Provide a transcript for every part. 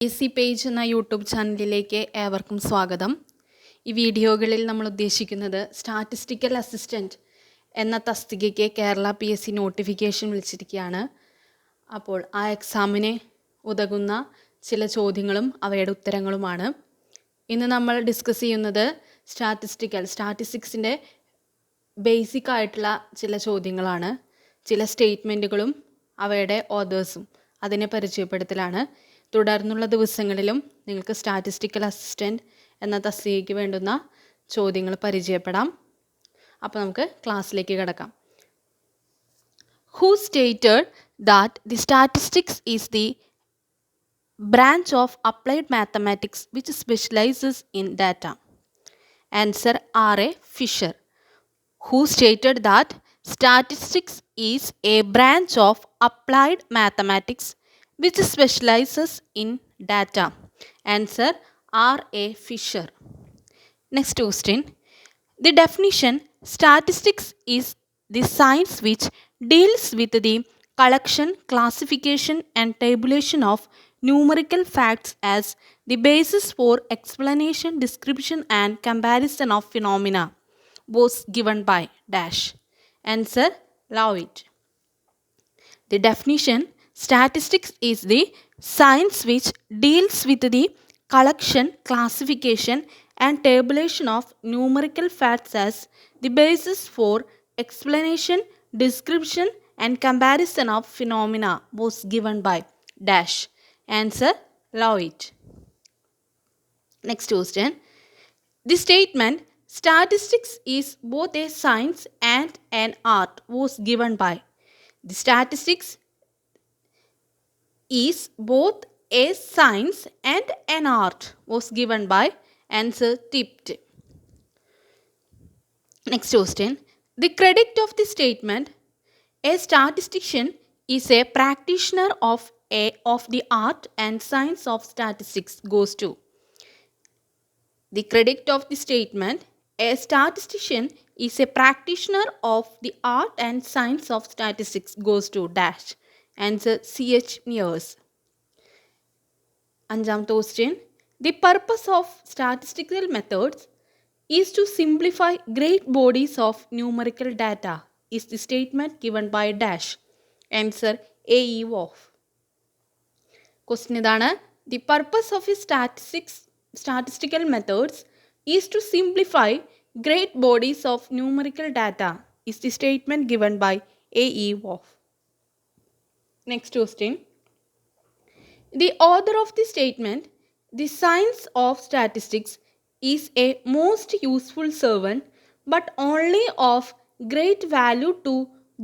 AC page എന്ന YouTube ചാനലിലേക്ക് ഏവർക്കും സ്വാഗതം. ഈ വീഡിയോകളിൽ നമ്മൾ ഉദ്ദേശിക്കുന്നത് സ്റ്റാറ്റിസ്റ്റിക്കൽ അസിസ്റ്റൻറ്റ് എന്ന തസ്തികയ്ക്ക് കേരള PSC നോട്ടിഫിക്കേഷൻ വിളിച്ചിരിക്കുകയാണ്. അപ്പോൾ ആ എക്സാമിന് ഉതകുന്ന ചില ചോദ്യങ്ങളും അവയുടെ ഉത്തരങ്ങളുമാണ്. ഇന്ന് നമ്മൾ ഡിസ്കസ് ചെയ്യുന്നത് സ്റ്റാറ്റിസ്റ്റിക്സിൻ്റെ ബേസിക് ആയിട്ടുള്ള ചില ചോദ്യങ്ങളാണ്. ചില സ്റ്റേറ്റ്മെൻറ്റുകളും അവയുടെ ഓതേഴ്സും അതിനെ പരിചയപ്പെടുത്തലാണ്. തുടർന്നുള്ള ദിവസങ്ങളിലും നിങ്ങൾക്ക് സ്റ്റാറ്റിസ്റ്റിക്കൽ അസിസ്റ്റൻറ്റ് എന്ന തസ്തികയ്ക്ക് വേണ്ടുന്ന ചോദ്യങ്ങൾ പരിചയപ്പെടാം. അപ്പോൾ നമുക്ക് ക്ലാസ്സിലേക്ക് കിടക്കാം. Who stated that the statistics is the branch of applied mathematics which specializes in data? Answer R.A. Fisher. Who stated that statistics is a branch of applied mathematics which specializes in data? Answer R.A. Fisher. Next question. The definition: statistics is the science which deals with the collection, classification and tabulation of numerical facts as the basis for explanation, description and comparison of phenomena, was given by dash. Answer Lovett. The definition: statistics is the science which deals with the collection, classification and tabulation of numerical facts as the basis for explanation, description and comparison of phenomena, was given by dash. Answer Lovett. Next question. The statement statistics is both a science and an art was given by. The statistics is both a science and an art was given by. Answer Tipped. Next question. The credit of the statement a statistician is a practitioner of the art and science of statistics goes to. The credit of the statement a statistician is a practitioner of the art and science of statistics goes to dash. Answer C.H. Mears. അഞ്ചാമത്തെ question. The purpose of statistical methods is to simplify great bodies of numerical data is the statement given by dash. Answer A.E. Wolf. Question ഇതാണ്. The purpose of statistical methods is to simplify great bodies of numerical data is the statement given by A.E. Wolf. Next question. The author of the statement, the science of statistics is a most useful servant but only of great value to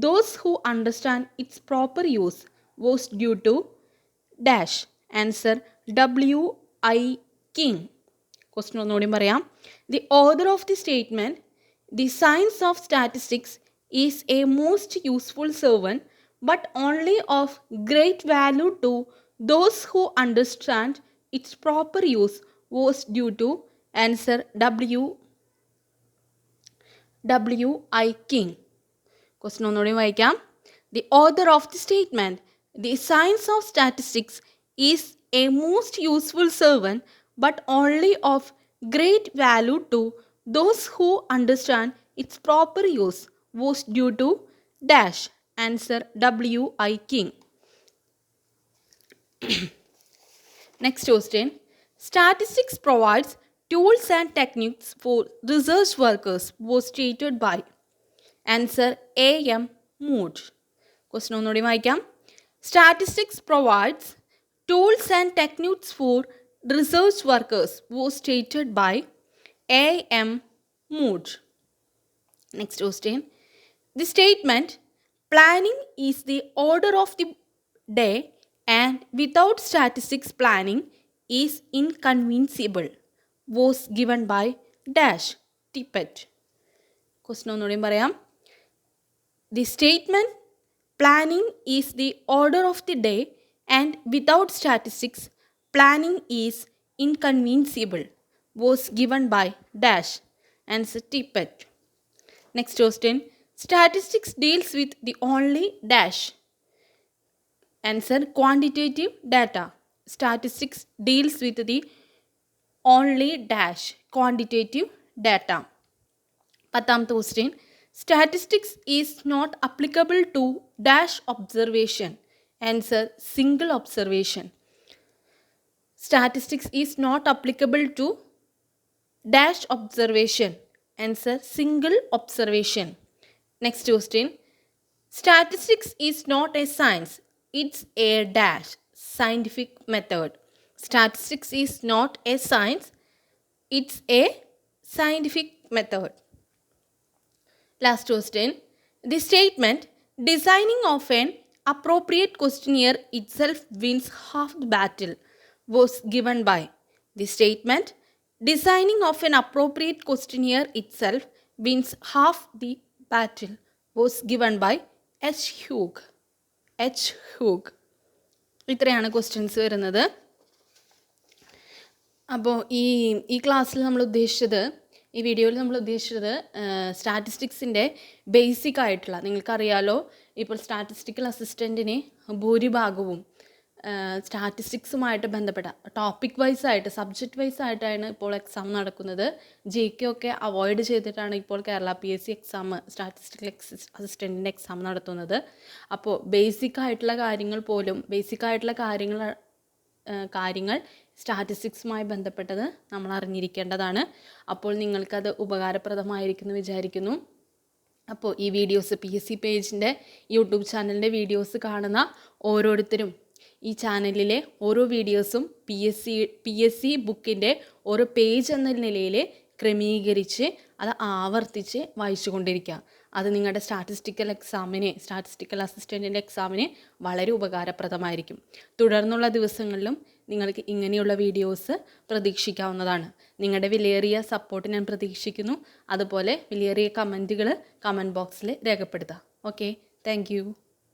those who understand its proper use, was due to dash. Answer W.I. King. Question ഒന്നുകൂടി പറയാം. The author of the statement, the science of statistics is a most useful servant but only of great value to those who understand its proper use, was due to. Answer W.I. King. Question ഒന്നുകൂടി വായിക്കാം. The author of the statement, the science of statistics is a most useful servant but only of great value to those who understand its proper use, was due to dash. Answer W.I. King. Next question. Statistics provides tools and techniques for research workers, was stated by. Answer A.M. Mood. Question ഒന്നുകൂടി വായിക്കാം. Statistics provides tools and techniques for research workers, was stated by A.M. Mood. Next question. The statement planning is the order of the day and without statistics planning is inconceivable, was given by dash. Tippett. Question ഒന്നുകൂടി പറയാം. The statement planning is the order of the day and without statistics planning is inconceivable, was given by dash. Answer Tippett. Next question. Statistics deals with the only dash. Answer quantitative data. Statistics deals with the only dash quantitative data. 10th question. Statistics is not applicable to dash observation. Answer single observation. Statistics is not applicable to dash observation. Answer single observation. Next question. Statistics is not a science. It's a dash scientific method. Statistics is not a science. It's a scientific method. Last question. The statement designing of an appropriate questionnaire itself wins half the battle was given by. The statement designing of an appropriate questionnaire itself wins half the battle was given by H. Hugh. ഇത്രയാണ് questions വരുന്നത്. അപ്പോൾ ഈ ക്ലാസ്സിൽ നമ്മൾ ഉദ്ദേശിച്ചത്, ഈ വീഡിയോയിൽ നമ്മൾ ഉദ്ദേശിച്ചത് സ്റ്റാറ്റിസ്റ്റിക്സിൻ്റെ ബേസിക് ആയിട്ടുള്ള, നിങ്ങൾക്കറിയാലോ ഇപ്പോൾ സ്റ്റാറ്റിസ്റ്റിക്കൽ അസിസ്റ്റൻറ്റിന് ഭൂരിഭാഗവും സ്റ്റാറ്റിസ്റ്റിക്സുമായിട്ട് ബന്ധപ്പെട്ട ടോപ്പിക് വൈസായിട്ട്, സബ്ജക്റ്റ് വൈസായിട്ടാണ് ഇപ്പോൾ എക്സാം നടക്കുന്നത്. JK ഒക്കെ അവോയ്ഡ് ചെയ്തിട്ടാണ് ഇപ്പോൾ കേരള PSC എക്സാം, സ്റ്റാറ്റിസ്റ്റിക്കൽ അസിസ്റ്റൻറ്റിൻ്റെ എക്സാം നടത്തുന്നത്. അപ്പോൾ ബേസിക് ആയിട്ടുള്ള കാര്യങ്ങൾ സ്റ്റാറ്റിസ്റ്റിക്സുമായി ബന്ധപ്പെട്ടത് നമ്മൾ അറിഞ്ഞിരിക്കേണ്ടതാണ്. അപ്പോൾ നിങ്ങൾക്കത് ഉപകാരപ്രദമായിരിക്കുമെന്ന് വിചാരിക്കുന്നു. അപ്പോൾ ഈ വീഡിയോസ് PSC പേജിൻ്റെ യൂട്യൂബ് ചാനലിൻ്റെ വീഡിയോസ് കാണുന്ന ഓരോരുത്തരും ഈ ചാനലിലെ ഓരോ വീഡിയോസും PSC ബുക്കിൻ്റെ ഓരോ പേജ് എന്ന നിലയിൽ ക്രമീകരിച്ച് അത് ആവർത്തിച്ച് വായിച്ചു കൊണ്ടിരിക്കുക. അത് നിങ്ങളുടെ സ്റ്റാറ്റിസ്റ്റിക്കൽ അസിസ്റ്റൻറ്റിൻ്റെ എക്സാമിന് വളരെ ഉപകാരപ്രദമായിരിക്കും. തുടർന്നുള്ള ദിവസങ്ങളിലും നിങ്ങൾക്ക് ഇങ്ങനെയുള്ള വീഡിയോസ് പ്രതീക്ഷിക്കാവുന്നതാണ്. നിങ്ങളുടെ വിലയേറിയ സപ്പോർട്ട് ഞാൻ പ്രതീക്ഷിക്കുന്നു. അതുപോലെ വിലയേറിയ കമൻറ്റുകൾ കമൻറ്റ് ബോക്സിൽ രേഖപ്പെടുത്തുക. Okay, thank you.